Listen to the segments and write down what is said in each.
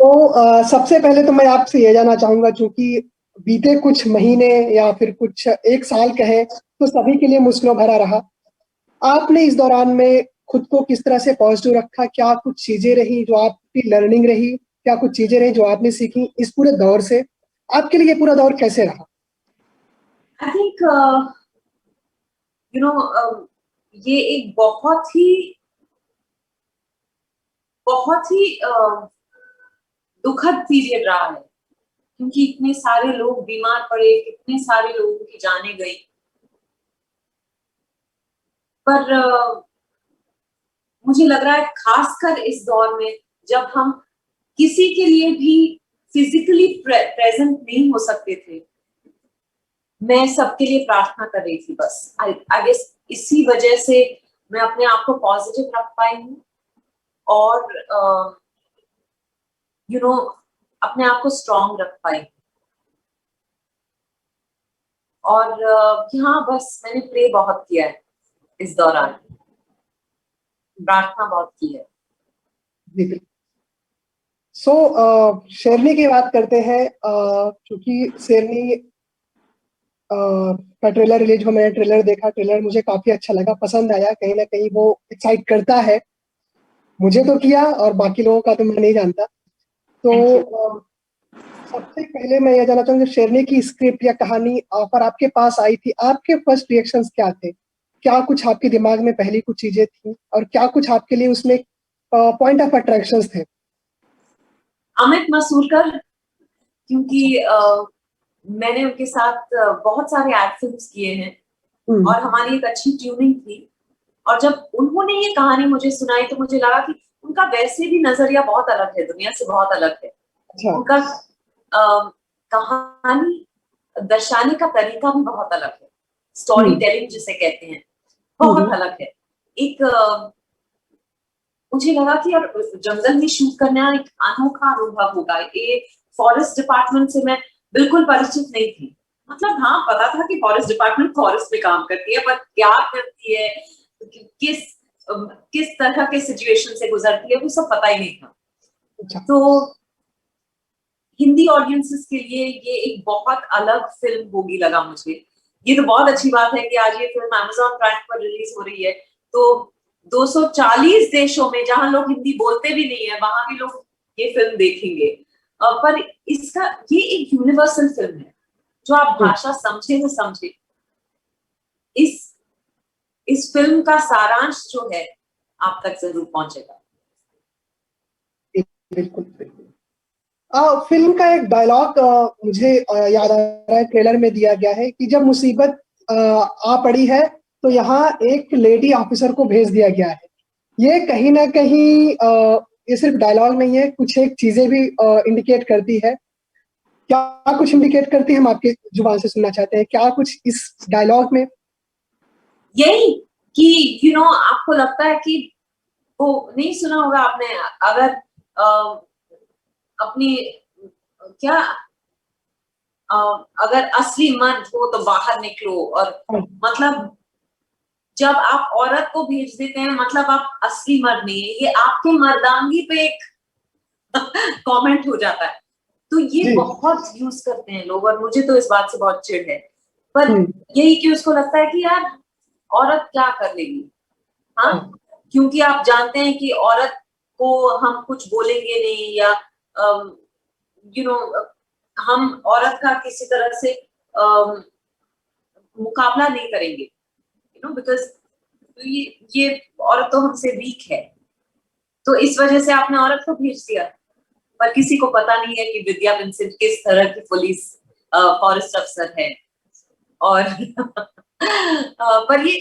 तो सबसे पहले तो मैं आपसे ये जानना चाहूँगा, चूँकि बीते कुछ महीने या फिर कुछ 1 साल कहें, तो सभी के लिए मुश्किलों भरा रहा। आपने इस दौरान में खुद को किस तरह से पॉज़िटिव रखा? क्या कुछ चीज़ें रहीं जो आपकी लर्निंग रही? क्या कुछ चीज़ें रहीं जो आपने सीखी इस पूरे दौर से? आपके लिए ये पूरा दौर कैसे रहा? आई थिंक यू नो ये एक बहुत ही दुखद पीरियड रहा है, क्योंकि इतने सारे लोग बीमार पड़े, कितने सारे लोगों की जानें गई। पर मुझे लग रहा है खासकर इस दौर में, जब हम किसी के लिए भी फिजिकली प्रेजेंट नहीं हो सकते थे, मैं सबके लिए प्रार्थना कर रही थी। बस आई गेस इसी वजह से मैं अपने आप को पॉजिटिव रख पाई हूँ, और यू नो अपने आप को स्ट्रांग रख पाई। और हाँ, बस मैंने प्रे बहुत किया है इस दौरान, प्रार्थना बहुत की है। जी, बिल्कुल। सो शेरनी की बात करते हैं, क्योंकि शेरनी का ट्रेलर रिलीज़ हुआ, मैंने ट्रेलर देखा, ट्रेलर मुझे काफ़ी अच्छा लगा, पसंद आया, कहीं न कहीं वो एक्साइट करता है। मुझे तो किया और बाकी लोगों का तो मैं नहीं जानता। तो थैंक यू। सबसे पहले मैं ये जानना चाहूँगा, शेरनी की स्क्रिप्ट या कहानी पर आपके पास आई थी, आपके फर्स्ट रिएक्शंस क्या थे? क्या कुछ आपके दिमाग में पहली कुछ चीज़ें थी और क्या कुछ आपके लिए उसमें पॉइंट ऑफ अट्रैक्शंस थे? अमित मसूरकर, क्योंकि मैंने उनके साथ बहुत सारे एड फिल्म्स किए हैं हुँ, और हमारी एक अच्छी ट्यूनिंग थी। और जब उन्होंने ये कहानी मुझे सुनाई तो मुझे लगा कि उनका वैसे भी नजरिया बहुत अलग है, दुनिया से बहुत अलग है। अच्छा। उनका कहानी दर्शाने का तरीका भी बहुत अलग है, हुँ, स्टोरी टेलिंग जिसे कहते हैं, हुँ, बहुत हुँ। अलग है। एक मुझे लगा कि यार जंगल में शूट करना एक अनोखा अनुभव होगा। ये फॉरेस्ट डिपार्टमेंट से मैं बिल्कुल परिचित नहीं थी। मतलब हाँ, पता था कि फॉरेस्ट डिपार्टमेंट फॉरेस्ट में काम करती है, पर क्या करती है, किस किस तरह के सिचुएशन से गुजरती है, वो सब पता ही नहीं था। अच्छा। तो हिंदी ऑडियंसेस के लिए ये एक बहुत अलग फिल्म होगी लगा मुझे। ये तो बहुत अच्छी बात है कि आज ये फिल्म अमेज़न प्राइम पर रिलीज हो रही है, तो 240 देशों में जहां लोग हिंदी बोलते भी नहीं है, वहां भी लोग ये फिल्म देखेंगे। पर इसका ये एक यूनिवर्सल फिल्म है, जो आप हुँ, भाषा समझे न समझे, इस इस फिल्म का सारांश जो है आप तक जरूर पहुंचेगा। जी, बिल्कुल, बिल्कुल। फ़िल्म का एक डायलॉग मुझे याद आ रहा है, ट्रेलर में दिया गया है कि जब मुसीबत आ पड़ी है, तो यहाँ एक लेडी ऑफ़िसर को भेज दिया गया है। ये कहीं न कहीं ये सिर्फ़ डायलॉग नहीं है, कुछ एक चीज़ें भी इंडिकेट करती है। क्या कुछ इंडिकेट करती है, हम आपकी ज़ुबान से सुनना चाहते हैं। क्या कुछ इस डायलॉग में? यही कि आपको लगता है कि वो नहीं सुना होगा आपने, अगर अपनी क्या अगर असली मर्द हो तो बाहर निकलो, और हाँ, मतलब जब आप औरत को भेज देते हैं, मतलब आप असली मर्द नहीं है, ये आपके मर्दांगी पे एक कमेंट हो जाता है। तो ये जी। बहुत यूज करते हैं लोग, और मुझे तो इस बात से बहुत चिढ़ है। पर हुँ, यही कि उसको लगता है कि यार औरत क्या कर लेगी, हाँ, हाँ, क्योंकि आप जानते हैं कि औरत को हम कुछ बोलेंगे नहीं, या यू नो हम औरत का किसी तरह से अम, मुकाबला नहीं करेंगे, बिकॉज ये औरत तो हमसे वीक है। तो इस वजह से आपने औरत को भेज दिया। पर किसी को पता नहीं है कि विद्या विंसेंट किस तरह की पुलिस फॉरेस्ट अफसर है। और पर ये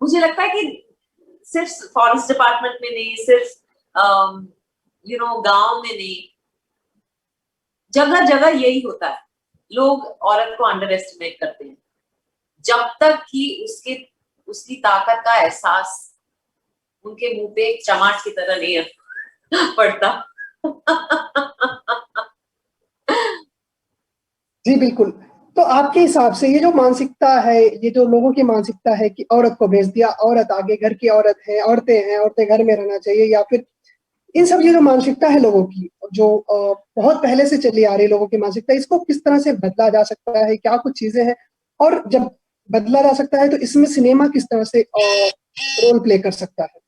मुझे लगता है कि सिर्फ फॉरेस्ट डिपार्टमेंट में नहीं, सिर्फ गांव में नहीं, जगह जगह यही होता है। लोग औरत को अंडर एस्टिमेट करते हैं, जब तक कि उसकी ताकत का एहसास उनके मुंह पे एक चमाट की तरह नहीं पड़ता। जी, बिल्कुल। तो आपके हिसाब से ये जो मानसिकता है, ये जो लोगों की मानसिकता है कि औरत को भेज दिया, औरत आगे, घर की औरत है, औरतें हैं, औरतें घर में रहना चाहिए, या फिर इन सब ये जो मानसिकता है लोगों की, जो बहुत पहले से चली आ रही है लोगों की मानसिकता, इसको किस तरह से बदला जा सकता है, क्या कुछ चीजें हैं, और जब बदला जा सकता है तो इसमें सिनेमा किस तरह से रोल प्ले कर सकता है?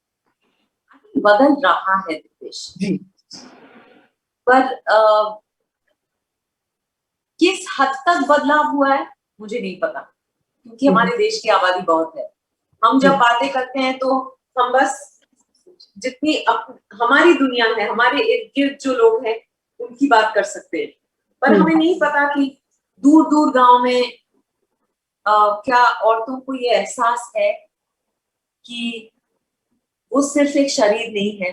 बदल रहा है दिपेश, जी। पर किस हद तक बदलाव हुआ है मुझे नहीं पता, क्योंकि हमारे देश की आबादी बहुत है। हम जब बातें करते हैं तो हम बस जितनी हमारी दुनिया है, हमारे इर्द गिर्द जो लोग हैं उनकी बात कर सकते हैं, पर हमें नहीं पता कि दूर दूर गांव में क्या औरतों को ये एहसास है कि वो सिर्फ एक शरीर नहीं है,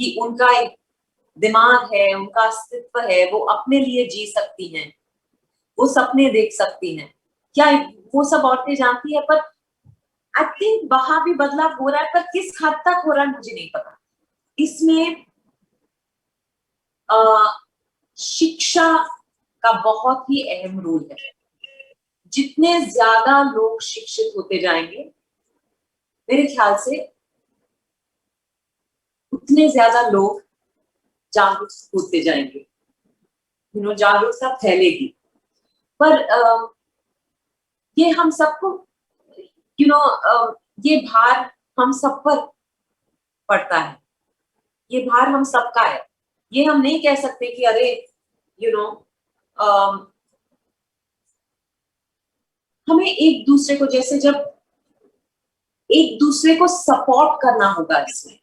कि उनका एक दिमाग है, उनका अस्तित्व है, वो अपने लिए जी सकती हैं, वो सपने देख सकती हैं। क्या वो सब औरतें जानती है? पर आई थिंक वहां भी बदलाव हो रहा है, पर किस हद तक हो रहा है मुझे नहीं पता। इसमें शिक्षा का बहुत ही अहम रोल है। जितने ज्यादा लोग शिक्षित होते जाएंगे, मेरे ख्याल से उतने ज्यादा लोग जागरूक होते जाएंगे, जागरूकता फैलेगी। पर ये हम सबको ये भार हम सब पर पड़ता है, ये भार हम सबका है। ये हम नहीं कह सकते कि अरे यू नो हमें एक दूसरे को, जैसे जब एक दूसरे को सपोर्ट करना होगा इसमें,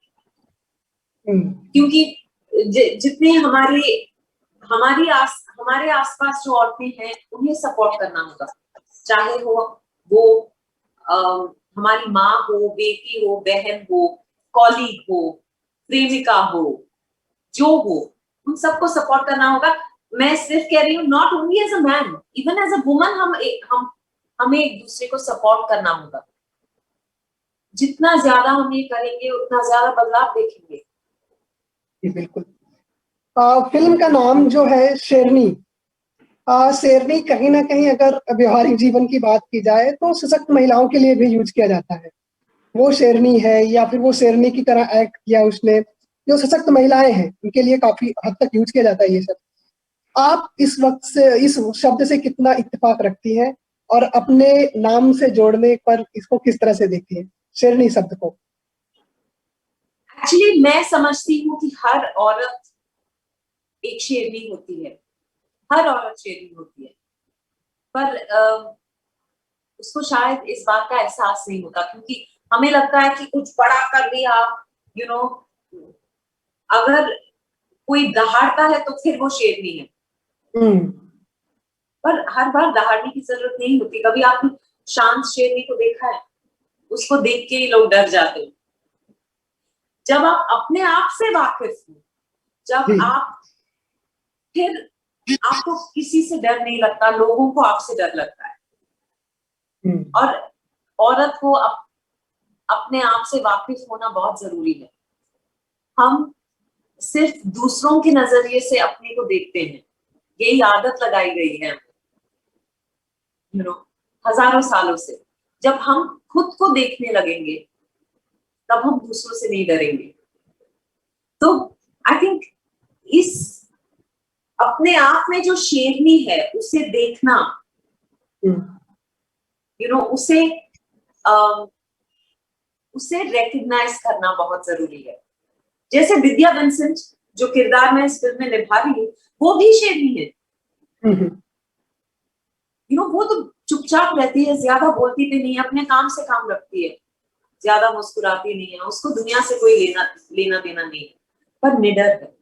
क्योंकि जितने हमारे आसपास जो औरतें हैं उन्हें सपोर्ट करना होगा, चाहे वो हमारी माँ हो, बेटी हो, बहन हो, कॉलीग हो, प्रेमिका हो, जो हो, उन सबको सपोर्ट करना होगा। मैं सिर्फ कह रही हूँ not only as a man, even as a woman हमें एक दूसरे को सपोर्ट करना होगा। जितना ज्यादा हम ये करेंगे उतना ज्यादा बदलाव देखेंगे। बिल्कुल। फिल्म का नाम जो है शेरनी, शेरनी कहीं ना कहीं अगर व्यवहारिक जीवन की बात की जाए तो सशक्त महिलाओं के लिए भी यूज किया जाता है। वो शेरनी है या फिर वो शेरनी की तरह एक्ट किया उसने, जो सशक्त महिलाएं हैं उनके लिए काफी हद तक यूज किया जाता है ये सब। आप इस वक्त से इस शब्द से कितना इत्तेफाक रखती हैं, और अपने नाम से जोड़ने पर इसको किस तरह से देखती हैं, शेरनी शब्द को? एक्चुअली मैं समझती हूँ कि हर औरत एक शेरनी होती है, हर औरत शेरनी होती है, पर उसको शायद इस बात का एहसास नहीं होता, क्योंकि हमें लगता है कि कुछ बड़ा कर दिया, यू नो अगर कोई दहाड़ता है तो फिर वो शेरनी है। पर हर बार दहाड़ने की जरूरत नहीं होती। कभी आपने शांत शेरनी को देखा है? उसको देख के ही लोग डर जाते हैं। जब आप अपने आप से वाकिफ हो, जब आप फिर आपको किसी से डर नहीं लगता, लोगों को आपसे डर लगता है। और औरत को अपने आप से वाकिफ होना बहुत जरूरी है। हम सिर्फ दूसरों के नजरिए से अपने को देखते हैं, यही आदत लगाई गई है हजारों सालों से। जब हम खुद को देखने लगेंगे तब हम दूसरों से नहीं डरेंगे। तो आई थिंक इस अपने आप में जो शेरनी है उसे देखना, उसे रेकग्नाइज करना बहुत जरूरी है। जैसे विद्या बेंसेंट जो किरदार में इस फिल्म में निभा रही है, वो भी शेरनी है। वो तो चुपचाप रहती है, ज्यादा बोलती भी नहीं है, अपने काम से काम रखती है, ज्यादा मुस्कुराती नहीं है, उसको दुनिया से कोई लेना देना नहीं है, पर निडर है।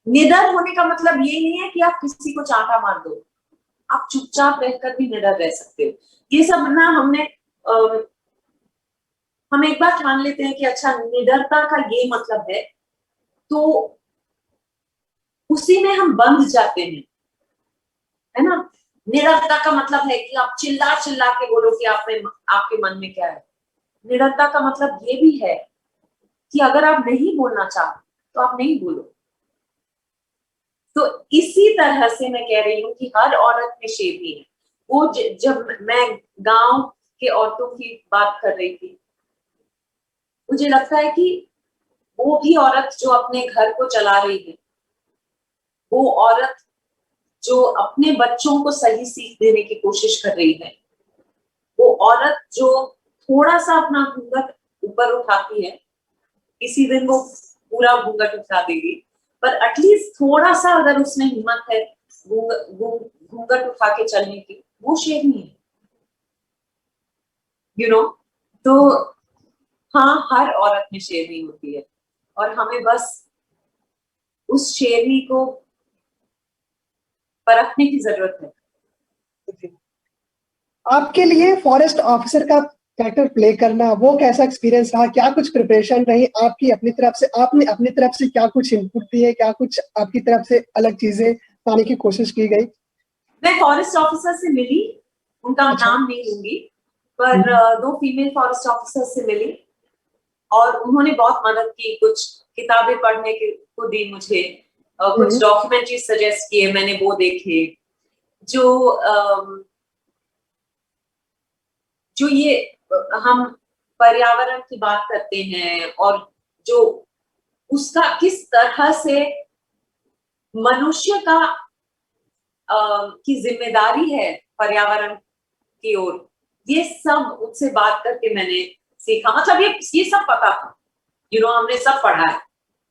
निडर होने का मतलब ये नहीं है कि आप किसी को चांटा मार दो, आप चुपचाप रहकर भी निडर रह सकते हो। ये सब ना हम एक बार ठान लेते हैं कि अच्छा निडरता का ये मतलब है, तो उसी में हम बंध जाते हैं, है ना। निडरता का मतलब है कि आप चिल्ला चिल्ला के बोलो कि आपके मन में क्या है। निडरता का मतलब ये भी है कि अगर आप नहीं बोलना चाहते तो आप नहीं बोलो। तो इसी तरह से मैं कह रही हूँ कि हर औरत में शेरनी है। वो जब मैं गांव के औरतों की बात कर रही थी, मुझे लगता है कि वो भी औरत जो अपने घर को चला रही है, वो औरत जो अपने बच्चों को सही सीख देने की कोशिश कर रही है, वो औरत जो थोड़ा सा अपना घूंघट ऊपर उठाती है, किसी दिन वो पूरा घूंघट उठा देगी, पर एटलीस्ट थोड़ा सा अगर उसमें हिम्मत है घूंघट उठा के चलने की, वो शेरनी है, यू नो। तो हाँ, हर औरत में शेरनी होती है, और हमें बस उस शेरनी को परखने की जरूरत है। आपके लिए फॉरेस्ट ऑफिसर का कैरेक्टर प्ले करना वो कैसा एक्सपीरियंस रहा? क्या कुछ प्रिपरेशन रही आपकी अपनी तरफ से? आपने अपनी तरफ से क्या कुछ इनपुट दिए? क्या कुछ आपकी तरफ से अलग चीजें पाने की कोशिश की गई? मैं फॉरेस्ट ऑफिसर से मिली, उनका अच्छा। नाम नहीं लूंगी, पर हम्म। दो फीमेल फॉरेस्ट ऑफिसर से मिली, और उन्होंने बहुत मदद की, कुछ किताबें पढ़ने को दी मुझे, कुछ हम्म। डॉक्यूमेंट्री सजेस्ट किए, मैंने वो देखे। जो जो ये हम पर्यावरण की बात करते हैं, और जो उसका किस तरह से मनुष्य का की जिम्मेदारी है पर्यावरण की ओर, ये सब उससे बात करके मैंने सीखा। मतलब ये सब पता था, हमने सब पढ़ा है,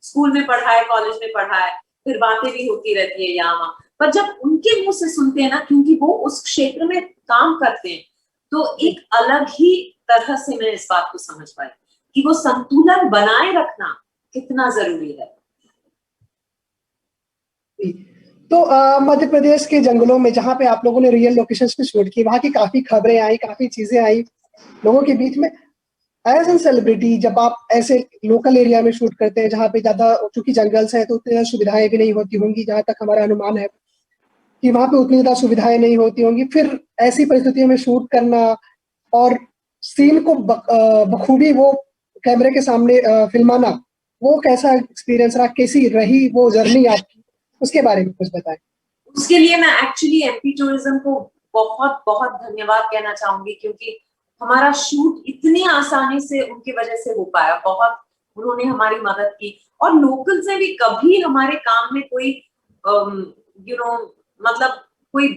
स्कूल में पढ़ा है, कॉलेज में पढ़ा है, फिर बातें भी होती रहती है यहाँ वहां, पर जब उनके मुंह से सुनते हैं ना, क्योंकि वो उस क्षेत्र में काम करते हैं, तो एक अलग ही तरह से मैं इस बात को समझ पाई कि वो संतुलन बनाए रखना कितना जरूरी है। तो मध्य प्रदेश के जंगलों में जहाँ पे आप लोगों ने रियल लोकेशंस पे शूट की, वहाँ की काफी खबरें आई, काफी चीजें आई लोगों के बीच में। एज एन सेलिब्रिटी, जब आप ऐसे लोकल एरिया में शूट करते हैं जहाँ पे ज्यादा, चूंकि जंगल्स हैं तो उतनी ज्यादा सुविधाएं भी नहीं होती होंगी, जहाँ तक हमारा अनुमान है कि वहाँ पे उतनी ज्यादा सुविधाएं नहीं होती होंगी, फिर ऐसी परिस्थितियों में शूट करना और सीन को बखूबी वो कैमरे के सामने फिल्माना, वो कैसा एक्सपीरियंस रहा? कैसी रही वो जर्नी आपकी? उसके बारे में कुछ बताएं। उसके लिए मैं एक्चुअली एमपी टूरिज्म को बहुत बहुत धन्यवाद कहना चाहूंगी, क्योंकि हमारा शूट इतनी आसानी से उनकी वजह से हो पाया। बहुत उन्होंने हमारी मदद की, और लोकल से भी कभी हमारे काम में कोई यू नो मतलब कोई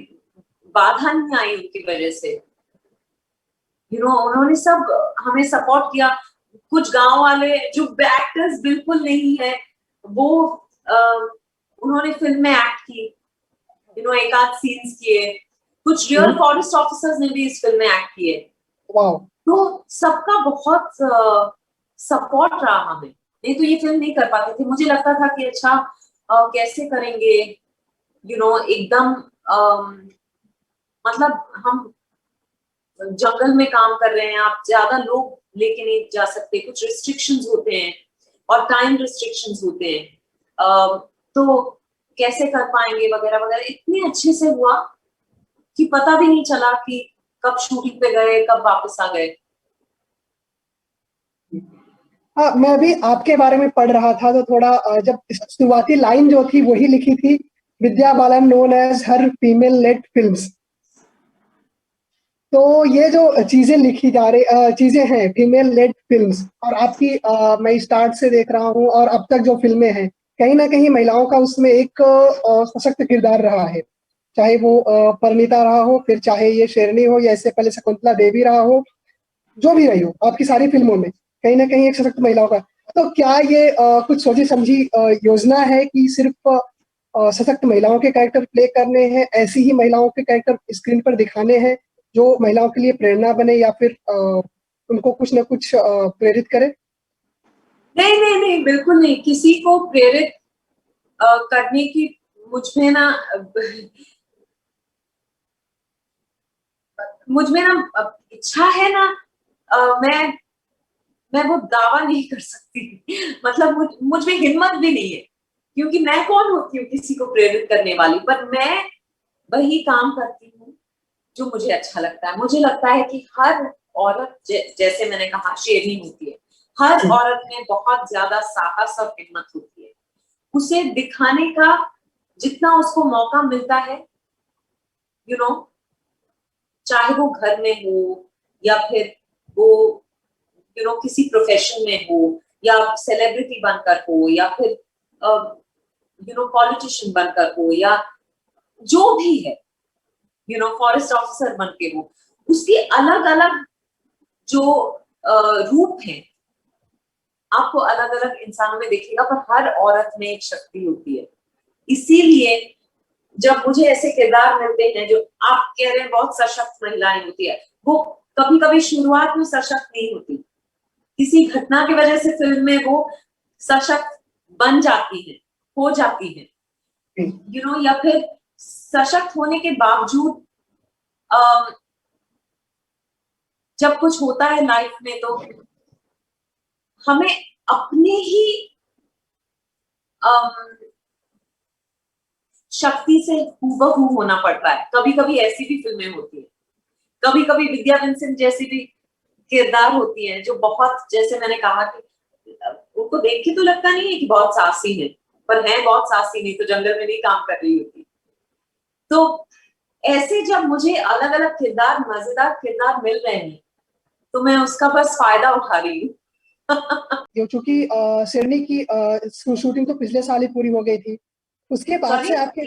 बाधा नहीं आई उनकी वजह से। उन्होंने सब हमें सपोर्ट किया। कुछ गांव वाले जो एक्टर्स बिल्कुल नहीं है, वो उन्होंने फिल्म में एक्ट की, एक आध सीन्स किए। कुछ रियल फॉरेस्ट ऑफिसर्स ने भी इस फिल्म में एक्ट किए। वाह। तो सबका बहुत सपोर्ट रहा हमें, नहीं तो ये फिल्म नहीं कर पाते थे। मुझे लगता था कि अच्छा कैसे करेंगे, एकदम मतलब हम जंगल में काम कर रहे हैं, आप ज्यादा लोग लेके नहीं जा सकते, कुछ रिस्ट्रिक्शंस होते हैं और टाइम रिस्ट्रिक्शंस होते हैं, तो कैसे कर पाएंगे वगैरह वगैरह। इतने अच्छे से हुआ कि पता भी नहीं चला कि कब शूटिंग पे गए, कब वापस आ गए। हाँ, मैं भी आपके बारे में पढ़ रहा था तो थोड़ा जब शुरुआती लाइन जो थी वही लिखी थी, विद्या बालन नोन एज हर फीमेल लेड फिल्म्स। तो ये जो चीजें लिखी जा रही चीजें हैं फीमेल लेड फिल्म्स, और आपकी मैं स्टार्ट से देख रहा हूँ और अब तक जो फिल्में हैं, कहीं ना कहीं महिलाओं का उसमें एक सशक्त किरदार रहा है। चाहे वो परिणीता रहा हो, फिर चाहे ये शेरनी हो, या इससे पहले शकुंतला देवी रहा हो, जो भी रही हो आपकी सारी फिल्मों में कहीं ना कहीं एक सशक्त महिलाओं का। तो क्या ये कुछ सोची समझी योजना है कि सिर्फ सशक्त महिलाओं के कैरेक्टर प्ले करने हैं, ऐसी ही महिलाओं के कैरेक्टर स्क्रीन पर दिखाने हैं जो महिलाओं के लिए प्रेरणा बने, या फिर उनको कुछ ना कुछ प्रेरित करे? नहीं नहीं नहीं, बिल्कुल नहीं। किसी को प्रेरित करने की मुझमें ना मुझमें ना इच्छा है ना, मैं वो दावा नहीं कर सकती। मतलब मुझ में हिम्मत भी नहीं है, क्योंकि मैं कौन होती हूँ किसी को प्रेरित करने वाली। पर मैं वही काम करती हूँ जो मुझे अच्छा लगता है। मुझे लगता है कि हर औरत जैसे मैंने कहा शेरनी होती है, हर औरत में बहुत ज्यादा साहस और हिम्मत होती है। उसे दिखाने का जितना उसको मौका मिलता है, यू नो चाहे वो घर में हो, या फिर वो किसी प्रोफेशन में हो, या सेलिब्रिटी बनकर हो, या फिर पॉलिटिशियन बनकर हो, या जो भी है, फॉरेस्ट ऑफिसर बन के हो, उसके अलग अलग जो रूप है आपको अलग अलग इंसानों में दिखेगा, पर हर औरत में एक शक्ति होती है। इसीलिए जब मुझे ऐसे किरदार मिलते हैं जो आप कह रहे हैं बहुत सशक्त महिलाएं होती है, वो कभी कभी शुरुआत में सशक्त नहीं होती, किसी घटना की वजह से फिल्म में वो सशक्त बन जाती है, हो जाती है, या फिर सशक्त होने के बावजूद जब कुछ होता है लाइफ में तो हमें अपने ही शक्ति से हूबहू होना पड़ता है। कभी कभी ऐसी भी फिल्में होती है, कभी कभी विद्या विंसेंट जैसी भी किरदार होती है जो बहुत, जैसे मैंने कहा कि उनको देख के तो लगता नहीं है कि बहुत साहसी है, पर है बहुत साहसी, नहीं तो जंगल में नहीं काम कर रही होती। तो ऐसे जब मुझे अलग अलग किरदार, मजेदार किरदार मिल रहे हैं, तो मैं उसका बस फायदा उठा रही हूँ। चूंकि शेरनी की शूटिंग तो पिछले साल ही पूरी हो गई थी, उसके बाद से आपके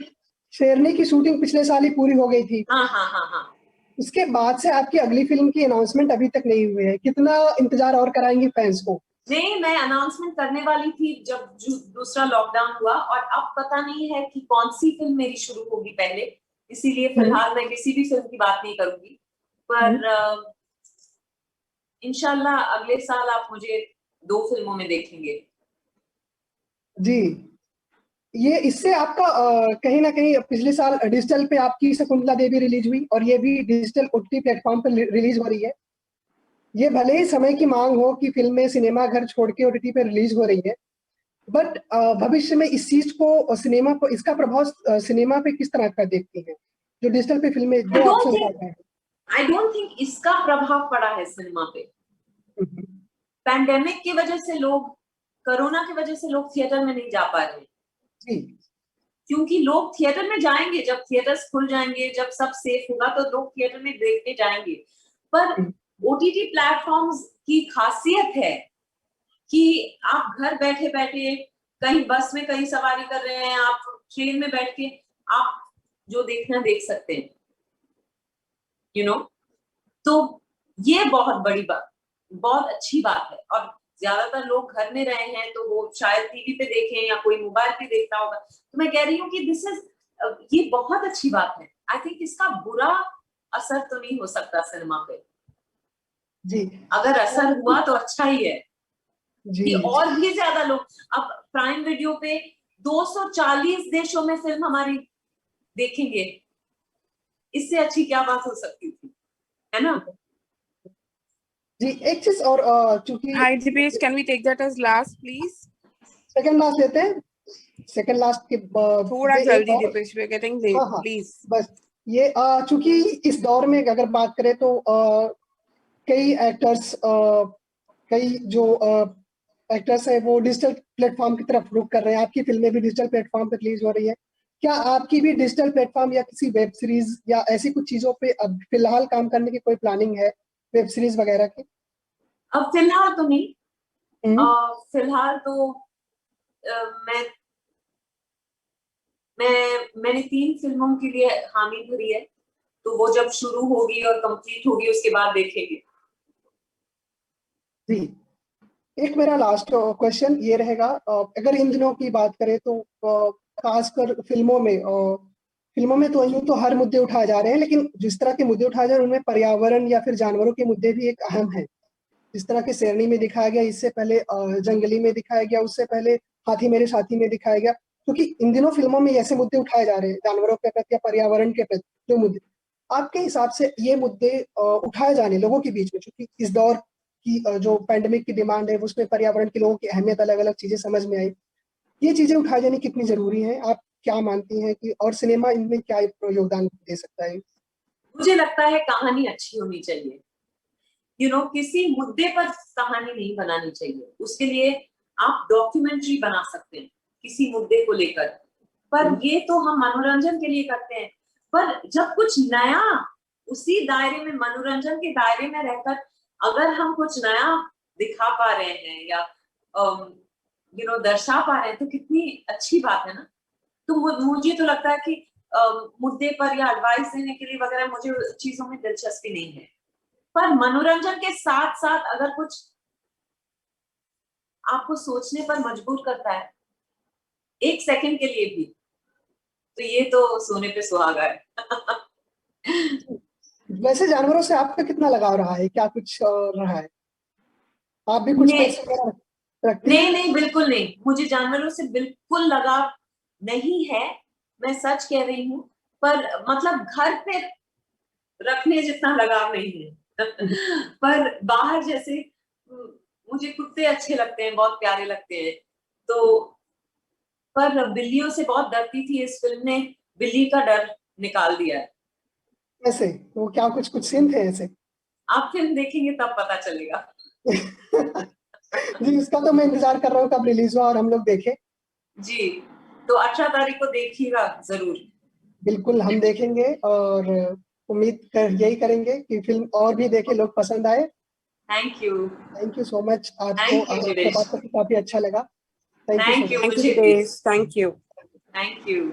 शेरनी की शूटिंग पिछले साल ही पूरी हो गई थी। हाँ हाँ हाँ हाँ। उसके बाद से आपकी अगली फिल्म की अनाउंसमेंट अभी तक नहीं हुई है, कितना इंतजार और कराएंगी फैंस को? नहीं, मैं अनाउंसमेंट करने वाली थी जब दूसरा लॉकडाउन हुआ, और अब पता नहीं है कि कौन सी फिल्म मेरी शुरू होगी पहले, इसीलिए फिलहाल मैं किसी भी फिल्म की बात नहीं करूंगी। पर इंशाल्लाह अगले साल आप मुझे 2 फिल्मों में देखेंगे। जी, ये इससे आपका कहीं ना कहीं पिछले साल डिजिटल पे आपकी शकुंतला देवी रिलीज हुई, और ये भी डिजिटल ओटीटी प्लेटफॉर्म पे रिलीज हो रही है। ये भले ही समय की मांग हो कि फिल्में सिनेमा घर छोड़ के ओटीटी पे रिलीज हो रही है, बट भविष्य में इस चीज को, सिनेमा को, इसका प्रभाव सिनेमा पे किस तरह का देखती हैं, जो डिजिटल पे फिल्में दो ऑप्शन आ गए हैं? आई डोंट थिंक इसका प्रभाव पड़ा है सिनेमा पे। पैंडेमिक की वजह से लोग, कोरोना की वजह से लोग थिएटर में नहीं जा पा रहे हैं, क्योंकि लोग थिएटर में जाएंगे जब थिएटर्स खुल जाएंगे, जब सब सेफ होगा तो लोग थिएटर में देखने जाएंगे। पर ओटीटी प्लेटफॉर्म्स की खासियत है कि आप घर बैठे बैठे, कहीं बस में कहीं सवारी कर रहे हैं, आप ट्रेन में बैठ के आप जो देखना देख सकते हैं, तो ये बहुत बड़ी बात, बहुत अच्छी बात है। और ज्यादातर लोग घर में रहे हैं तो वो शायद टीवी पे देखें या कोई मोबाइल पे देखता होगा, तो मैं कह रही हूँ कि ये बहुत अच्छी बात है। आई थिंक इसका बुरा असर तो नहीं हो सकता सिनेमा पे। जी, अगर असर हुआ तो अच्छा ही है जी, कि और भी ज्यादा लोग, अब प्राइम वीडियो पे 240 देशों में फिल्म हमारी देखेंगे, इससे अच्छी क्या बात हो सकती थी, है ना? जी, एक चीज और, चूंकि Hi Dipesh, can we take that as last please? Second last लेते हैं, सेकंड लास्ट के थोड़ा जल्दी Dipesh, we are getting late. हाँ, please. बस ये चूंकि इस दौर में अगर बात करें तो कई एक्टर्स, कई जो एक्टर्स है वो डिजिटल प्लेटफॉर्म की तरफ रुख कर रहे हैं। आपकी फिल्में भी डिजिटल प्लेटफॉर्म पर रिलीज हो रही है, क्या आपकी भी डिजिटल प्लेटफॉर्म या किसी वेब सीरीज या ऐसी कुछ चीजों पे अब फिलहाल काम करने की कोई प्लानिंग है, वेब सीरीज वगैरह की? अब फिलहाल तो नहीं। फिलहाल तो मैंने 3 फिल्मों के लिए हामी भरी है, तो वो जब शुरू होगी और कंप्लीट होगी उसके बाद देखेंगे। जी, एक मेरा लास्ट क्वेश्चन ये रहेगा, अगर इन दिनों की बात करें तो खासकर फिल्मों में तो यूं तो हर मुद्दे उठाए जा रहे हैं, लेकिन जिस तरह के मुद्दे उठाए जा रहे हैं उनमें पर्यावरण या फिर जानवरों के मुद्दे भी एक अहम है। जिस तरह के शेरनी में दिखाया गया, इससे पहले जंगली में दिखाया गया, उससे पहले हाथी मेरे साथी में दिखाया गया, क्योंकि इन दिनों फिल्मों में ऐसे मुद्दे उठाए जा रहे हैं जानवरों के प्रति या पर्यावरण के प्रति। जो मुद्दे आपके हिसाब से ये मुद्दे उठाए जाने लोगों के बीच में, क्योंकि इस दौर की जो पैंडेमिक की डिमांड है उसमें पर्यावरण के लोगों की अहमियत, अलग अलग चीजें समझ में आई, ये चीजें उठाए जानी कितनी जरूरी है, आप क्या मानती हैं कि, और सिनेमा इनमें क्या योगदान दे सकता है? मुझे लगता है कहानी अच्छी होनी चाहिए, किसी मुद्दे पर कहानी नहीं बनानी चाहिए। उसके लिए आप डॉक्यूमेंट्री बना सकते हैं किसी मुद्दे को लेकर, पर ये तो हम मनोरंजन के लिए करते हैं। पर जब कुछ नया, उसी दायरे में, मनोरंजन के दायरे में रहकर अगर हम कुछ नया दिखा पा रहे हैं या दर्शा पा रहे हैं तो कितनी अच्छी बात है ना। तो मुझे तो लगता है कि मुद्दे पर या एडवाइस देने के लिए वगैरह मुझे चीजों में दिलचस्पी नहीं है, पर मनोरंजन के साथ साथ अगर कुछ आपको सोचने पर मजबूर करता है एक सेकंड के लिए भी, तो ये तो सोने पे सुहागा है। वैसे जानवरों से आपका कितना लगाव रहा है, क्या कुछ रहा है? आप भी कुछ पेट्स वगैरह रखती नहीं हैं? नहीं, बिल्कुल नहीं, मुझे जानवरों से बिल्कुल लगाव नहीं है, मैं सच कह रही हूँ। पर मतलब घर पे रखने जितना लगाव नहीं है। पर बाहर जैसे मुझे कुत्ते अच्छे लगते हैं, बहुत प्यारे लगते हैं। तो पर बिल्लियों से बहुत डरती थी, इस फिल्म ने बिल्ली का डर निकाल दिया है। ऐसे वो क्या कुछ कुछ सीन थे ऐसे? आप फिल्म देखेंगे तब पता चलेगा। जी, इसका तो मैं इंतजार कर रहा हूँ कब रिलीज हुआ और हम लोग देखें। जी, तो 18 तारीख को देखिएगा जरूर। बिल्कुल हम देखेंगे, और यही करेंगे कि फिल्म और भी देखे, लोग पसंद आए। Thank you. Thank you so much, आपको थैंक यू आपसे जितेश। बात करके काफी अच्छा लगा। Thank you so thank you much. Thank you, मुझे भी। Hitesh. Thank you. Thank you.